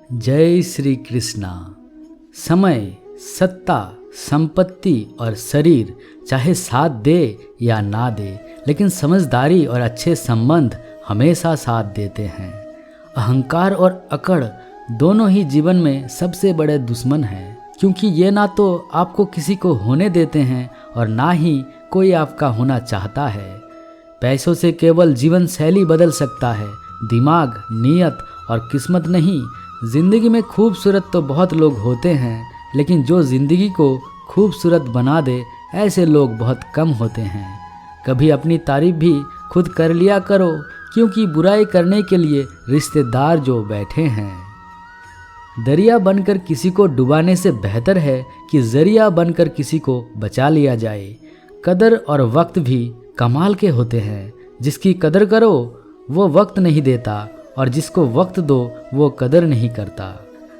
जय श्री कृष्णा। समय, सत्ता, संपत्ति और शरीर चाहे साथ दे या ना दे, लेकिन समझदारी और अच्छे संबंध हमेशा साथ देते हैं। अहंकार और अकड़ दोनों ही जीवन में सबसे बड़े दुश्मन हैं, क्योंकि ये ना तो आपको किसी को होने देते हैं और ना ही कोई आपका होना चाहता है। पैसों से केवल जीवन शैली बदल सकता है, दिमाग, नीयत और किस्मत नहीं। जिंदगी में खूबसूरत तो बहुत लोग होते हैं, लेकिन जो जिंदगी को खूबसूरत बना दे ऐसे लोग बहुत कम होते हैं। कभी अपनी तारीफ भी खुद कर लिया करो, क्योंकि बुराई करने के लिए रिश्तेदार जो बैठे हैं। दरिया बनकर किसी को डुबाने से बेहतर है कि जरिया बनकर किसी को बचा लिया जाए। कदर और वक्त भी कमाल के होते हैं। जिसकी कदर करो वो वक्त नहीं देता, और जिसको वक्त दो वो कदर नहीं करता।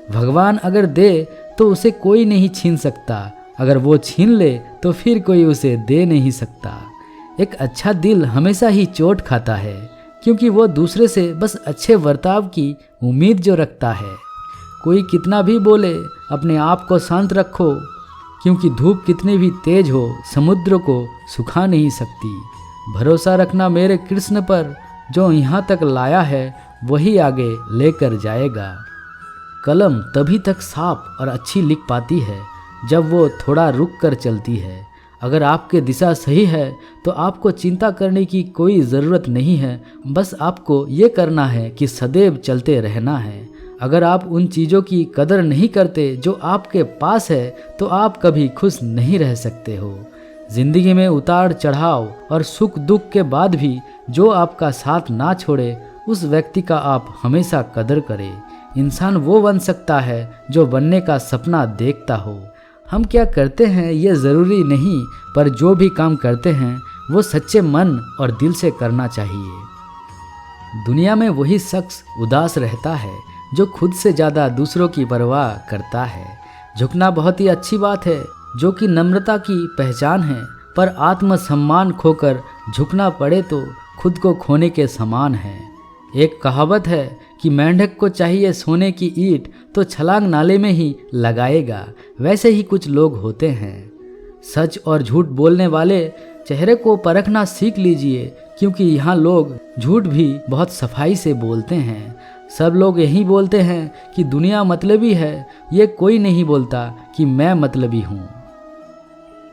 भगवान अगर दे तो उसे कोई नहीं छीन सकता, अगर वो छीन ले तो फिर कोई उसे दे नहीं सकता। एक अच्छा दिल हमेशा ही चोट खाता है, क्योंकि वो दूसरे से बस अच्छे बर्ताव की उम्मीद जो रखता है। कोई कितना भी बोले अपने आप को शांत रखो, क्योंकि धूप कितनी भी तेज हो समुद्र को सुखा नहीं सकती। भरोसा रखना मेरे कृष्ण पर, जो यहाँ तक लाया है वही आगे लेकर जाएगा। कलम तभी तक साफ और अच्छी लिख पाती है जब वो थोड़ा रुक कर चलती है। अगर आपकी दिशा सही है तो आपको चिंता करने की कोई ज़रूरत नहीं है, बस आपको ये करना है कि सदैव चलते रहना है। अगर आप उन चीज़ों की कदर नहीं करते जो आपके पास है तो आप कभी खुश नहीं रह सकते हो। जिंदगी में उतार चढ़ाव और सुख दुख के बाद भी जो आपका साथ ना छोड़े, उस व्यक्ति का आप हमेशा कदर करें। इंसान वो बन सकता है जो बनने का सपना देखता हो। हम क्या करते हैं ये ज़रूरी नहीं, पर जो भी काम करते हैं वो सच्चे मन और दिल से करना चाहिए। दुनिया में वही शख्स उदास रहता है जो खुद से ज़्यादा दूसरों की परवाह करता है। झुकना बहुत ही अच्छी बात है, जो कि नम्रता की पहचान है, पर आत्मसम्मान खोकर झुकना पड़े तो खुद को खोने के समान है। एक कहावत है कि मेंढक को चाहिए सोने की ईंट तो छलांग नाले में ही लगाएगा। वैसे ही कुछ लोग होते हैं। सच और झूठ बोलने वाले चेहरे को परखना सीख लीजिए, क्योंकि यहाँ लोग झूठ भी बहुत सफाई से बोलते हैं। सब लोग यही बोलते हैं कि दुनिया मतलबी है, ये कोई नहीं बोलता कि मैं मतलबी हूँ।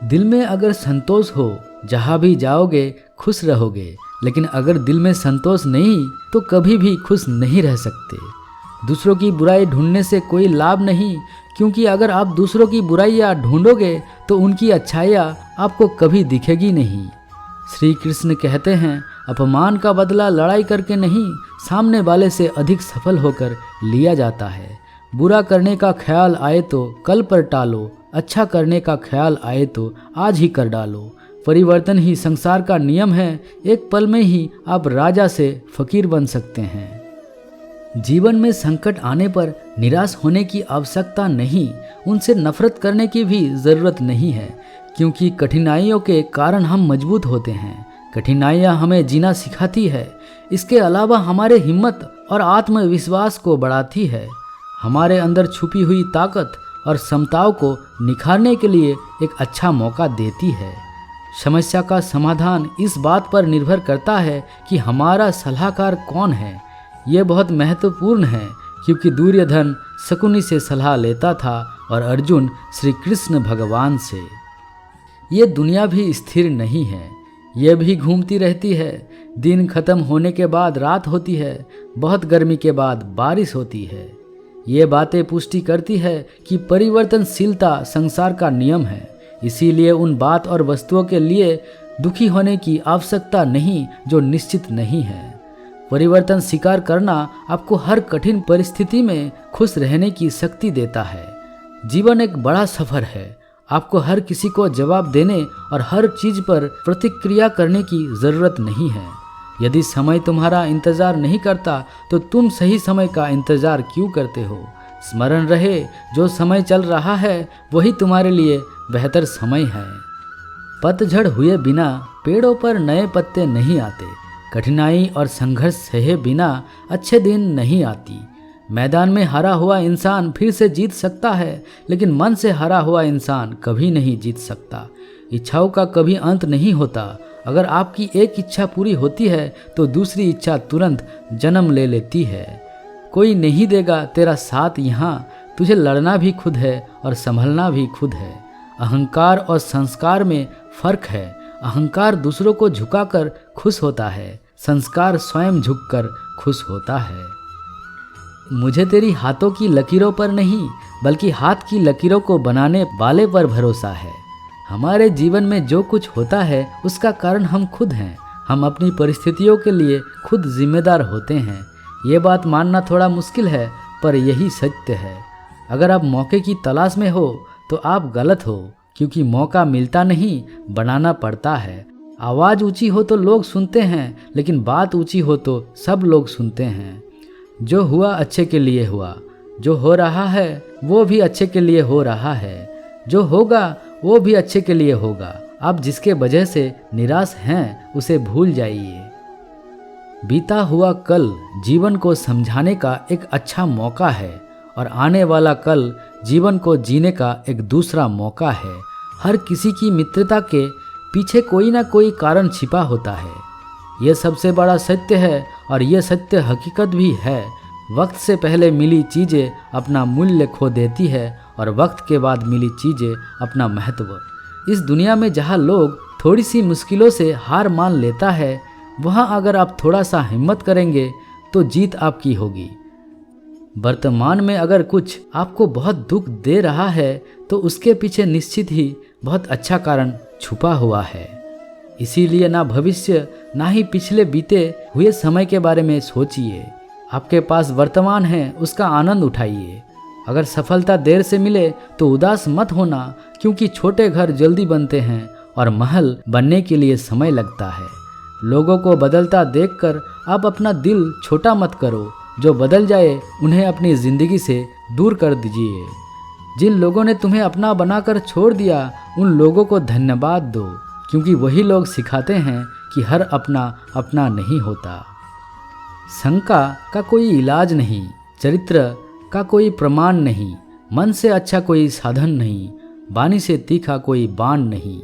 दिल में अगर संतोष हो, जहाँ भी जाओगे खुश रहोगे, लेकिन अगर दिल में संतोष नहीं तो कभी भी खुश नहीं रह सकते। दूसरों की बुराई ढूंढने से कोई लाभ नहीं, क्योंकि अगर आप दूसरों की बुराइयाँ ढूंढोगे तो उनकी अच्छाइयाँ आपको कभी दिखेगी नहीं। श्री कृष्ण कहते हैं, अपमान का बदला लड़ाई करके नहीं, सामने वाले से अधिक सफल होकर लिया जाता है। बुरा करने का ख्याल आए तो कल पर टालो, अच्छा करने का ख्याल आए तो आज ही कर डालो। परिवर्तन ही संसार का नियम है, एक पल में ही आप राजा से फकीर बन सकते हैं। जीवन में संकट आने पर निराश होने की आवश्यकता नहीं, उनसे नफरत करने की भी ज़रूरत नहीं है, क्योंकि कठिनाइयों के कारण हम मजबूत होते हैं। कठिनाइयाँ हमें जीना सिखाती है, इसके अलावा हमारे हिम्मत और आत्मविश्वास को बढ़ाती है। हमारे अंदर छुपी हुई ताकत और क्षमताओं को निखारने के लिए एक अच्छा मौका देती है। समस्या का समाधान इस बात पर निर्भर करता है कि हमारा सलाहकार कौन है। ये बहुत महत्वपूर्ण है, क्योंकि दुर्योधन शकुनी से सलाह लेता था और अर्जुन श्री कृष्ण भगवान से। ये दुनिया भी स्थिर नहीं है, ये भी घूमती रहती है। दिन खत्म होने के बाद रात होती है, बहुत गर्मी के बाद बारिश होती है। ये बातें पुष्टि करती है कि परिवर्तनशीलता संसार का नियम है। इसीलिए उन बात और वस्तुओं के लिए दुखी होने की आवश्यकता नहीं जो निश्चित नहीं है। परिवर्तन स्वीकार करना आपको हर कठिन परिस्थिति में खुश रहने की शक्ति देता है। जीवन एक बड़ा सफर है, आपको हर किसी को जवाब देने और हर चीज पर प्रतिक्रिया करने की जरूरत नहीं है। यदि समय तुम्हारा इंतजार नहीं करता तो तुम सही समय का इंतजार क्यों करते हो। स्मरण रहे, जो समय चल रहा है वही तुम्हारे लिए बेहतर समय है। पतझड़ हुए बिना पेड़ों पर नए पत्ते नहीं आते। कठिनाई और संघर्ष सहे बिना अच्छे दिन नहीं आती। मैदान में हारा हुआ इंसान फिर से जीत सकता है, लेकिन मन से हारा हुआ इंसान कभी नहीं जीत सकता। इच्छाओं का कभी अंत नहीं होता। अगर आपकी एक इच्छा पूरी होती है तो दूसरी इच्छा तुरंत जन्म ले लेती है। कोई नहीं देगा तेरा साथ यहाँ, तुझे लड़ना भी खुद है और संभलना भी खुद है। अहंकार और संस्कार में फर्क है। अहंकार दूसरों को झुकाकर खुश होता है, संस्कार स्वयं झुककर खुश होता है। मुझे तेरी हाथों की लकीरों पर नहीं, बल्कि हाथ की लकीरों को बनाने वाले पर भरोसा है। हमारे जीवन में जो कुछ होता है उसका कारण हम खुद हैं। हम अपनी परिस्थितियों के लिए खुद जिम्मेदार होते हैं। ये बात मानना थोड़ा मुश्किल है, पर यही सत्य है। अगर आप मौके की तलाश में हो तो आप गलत हो, क्योंकि मौका मिलता नहीं, बनाना पड़ता है। आवाज़ ऊंची हो तो लोग सुनते हैं, लेकिन बात ऊंची हो तो सब लोग सुनते हैं। जो हुआ अच्छे के लिए हुआ, जो हो रहा है वो भी अच्छे के लिए हो रहा है, जो होगा वो भी अच्छे के लिए होगा। आप जिसके वजह से निराश हैं उसे भूल जाइए। बीता हुआ कल जीवन को समझाने का एक अच्छा मौका है, और आने वाला कल जीवन को जीने का एक दूसरा मौका है। हर किसी की मित्रता के पीछे कोई ना कोई कारण छिपा होता है। ये सबसे बड़ा सत्य है, और ये सत्य हकीकत भी है। वक्त से पहले मिली चीज़ें अपना मूल्य खो देती है, और वक्त के बाद मिली चीज़ें अपना महत्व। इस दुनिया में जहाँ लोग थोड़ी सी मुश्किलों से हार मान लेता है, वहाँ अगर आप थोड़ा सा हिम्मत करेंगे तो जीत आपकी होगी। वर्तमान में अगर कुछ आपको बहुत दुख दे रहा है तो उसके पीछे निश्चित ही बहुत अच्छा कारण छुपा हुआ है। इसीलिए ना भविष्य ना ही पिछले बीते हुए समय के बारे में सोचिए। आपके पास वर्तमान है, उसका आनंद उठाइए। अगर सफलता देर से मिले तो उदास मत होना, क्योंकि छोटे घर जल्दी बनते हैं और महल बनने के लिए समय लगता है। लोगों को बदलता देखकर आप अपना दिल छोटा मत करो। जो बदल जाए उन्हें अपनी ज़िंदगी से दूर कर दीजिए। जिन लोगों ने तुम्हें अपना बनाकर छोड़ दिया, उन लोगों को धन्यवाद दो, क्योंकि वही लोग सिखाते हैं कि हर अपना अपना नहीं होता। शंका का कोई इलाज नहीं, चरित्र का कोई प्रमाण नहीं, मन से अच्छा कोई साधन नहीं, वाणी से तीखा कोई बाण नहीं।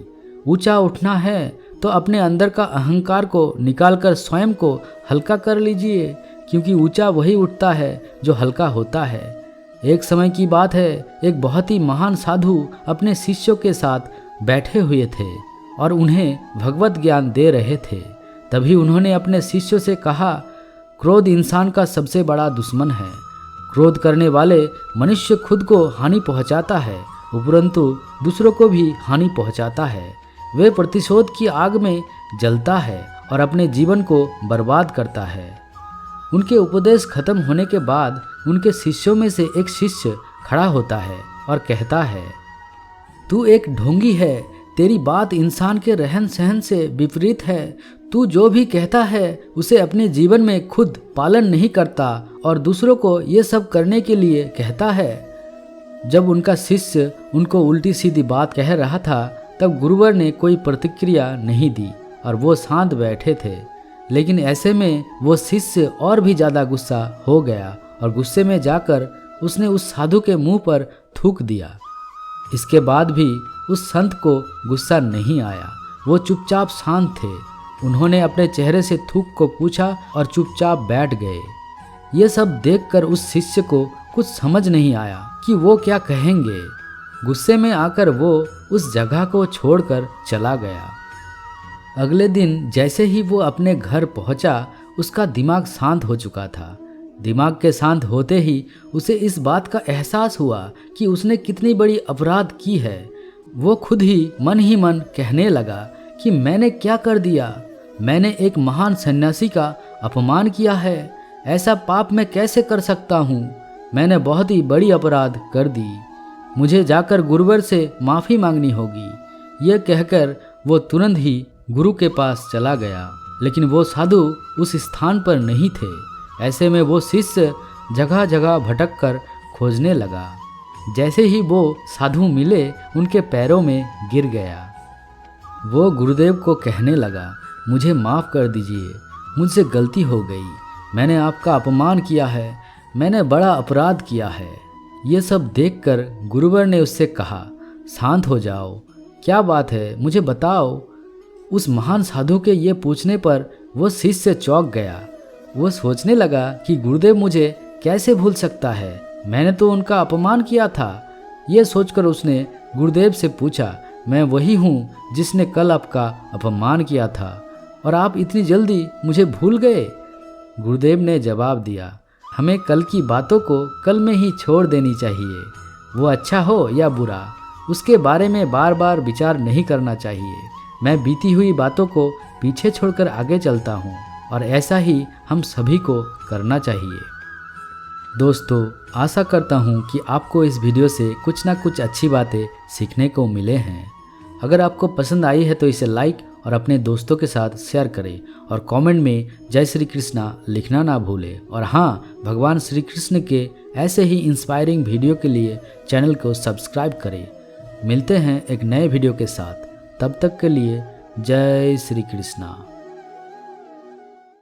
ऊंचा उठना है तो अपने अंदर का अहंकार को निकालकर स्वयं को हल्का कर लीजिए, क्योंकि ऊंचा वही उठता है जो हल्का होता है। एक समय की बात है, एक बहुत ही महान साधु अपने शिष्यों के साथ बैठे हुए थे और उन्हें भगवत ज्ञान दे रहे थे। तभी उन्होंने अपने शिष्यों से कहा, क्रोध इंसान का सबसे बड़ा दुश्मन है। क्रोध करने वाले मनुष्य खुद को हानि पहुंचाता है, उपरंतु दूसरों को भी हानि पहुंचाता है। वे प्रतिशोध की आग में जलता है और अपने जीवन को बर्बाद करता है। उनके उपदेश खत्म होने के बाद उनके शिष्यों में से एक शिष्य खड़ा होता है और कहता है, तू एक ढोंगी है, तेरी बात इंसान के रहन सहन से विपरीत है। तू जो भी कहता है उसे अपने जीवन में खुद पालन नहीं करता और दूसरों को ये सब करने के लिए कहता है। जब उनका शिष्य उनको उल्टी सीधी बात कह रहा था, तब गुरुवर ने कोई प्रतिक्रिया नहीं दी और वो शांत बैठे थे। लेकिन ऐसे में वो शिष्य और भी ज़्यादा गुस्सा हो गया और गुस्से में जाकर उसने उस साधु के मुंह पर थूक दिया। इसके बाद भी उस संत को गुस्सा नहीं आया, वो चुपचाप शांत थे। उन्होंने अपने चेहरे से थूक को पूछा और चुपचाप बैठ गए। ये सब देखकर उस शिष्य को कुछ समझ नहीं आया कि वो क्या कहेंगे। गुस्से में आकर वो उस जगह को छोड़कर चला गया। अगले दिन जैसे ही वो अपने घर पहुंचा, उसका दिमाग शांत हो चुका था। दिमाग के शांत होते ही उसे इस बात का एहसास हुआ कि उसने कितनी बड़ी अपराध की है। वो खुद ही मन कहने लगा कि मैंने क्या कर दिया। मैंने एक महान सन्यासी का अपमान किया है। ऐसा पाप मैं कैसे कर सकता हूँ। मैंने बहुत ही बड़ी अपराध कर दी। मुझे जाकर गुरुवर से माफ़ी मांगनी होगी। यह कहकर वो तुरंत ही गुरु के पास चला गया, लेकिन वो साधु उस स्थान पर नहीं थे। ऐसे में वो शिष्य जगह जगह भटक कर खोजने लगा। जैसे ही वो साधु मिले, उनके पैरों में गिर गया। वो गुरुदेव को कहने लगा, मुझे माफ़ कर दीजिए, मुझसे गलती हो गई। मैंने आपका अपमान किया है। मैंने बड़ा अपराध किया है। ये सब देखकर गुरुवर ने उससे कहा, शांत हो जाओ, क्या बात है, मुझे बताओ। उस महान साधु के ये पूछने पर वो शिष्य चौंक गया। वो सोचने लगा कि गुरुदेव मुझे कैसे भूल सकता है, मैंने तो उनका अपमान किया था। ये सोचकर उसने गुरुदेव से पूछा, मैं वही हूँ जिसने कल आपका अपमान किया था और आप इतनी जल्दी मुझे भूल गए। गुरुदेव ने जवाब दिया, हमें कल की बातों को कल में ही छोड़ देनी चाहिए। वो अच्छा हो या बुरा, उसके बारे में बार बार विचार नहीं करना चाहिए। मैं बीती हुई बातों को पीछे छोड़कर आगे चलता हूँ और ऐसा ही हम सभी को करना चाहिए। दोस्तों, आशा करता हूँ कि आपको इस वीडियो से कुछ ना कुछ अच्छी बातें सीखने को मिले हैं। अगर आपको पसंद आई है तो इसे लाइक और अपने दोस्तों के साथ शेयर करें और कमेंट में जय श्री कृष्णा लिखना ना भूलें। और हाँ, भगवान श्री कृष्ण के ऐसे ही इंस्पायरिंग वीडियो के लिए चैनल को सब्सक्राइब करें। मिलते हैं एक नए वीडियो के साथ, तब तक के लिए जय श्री कृष्णा।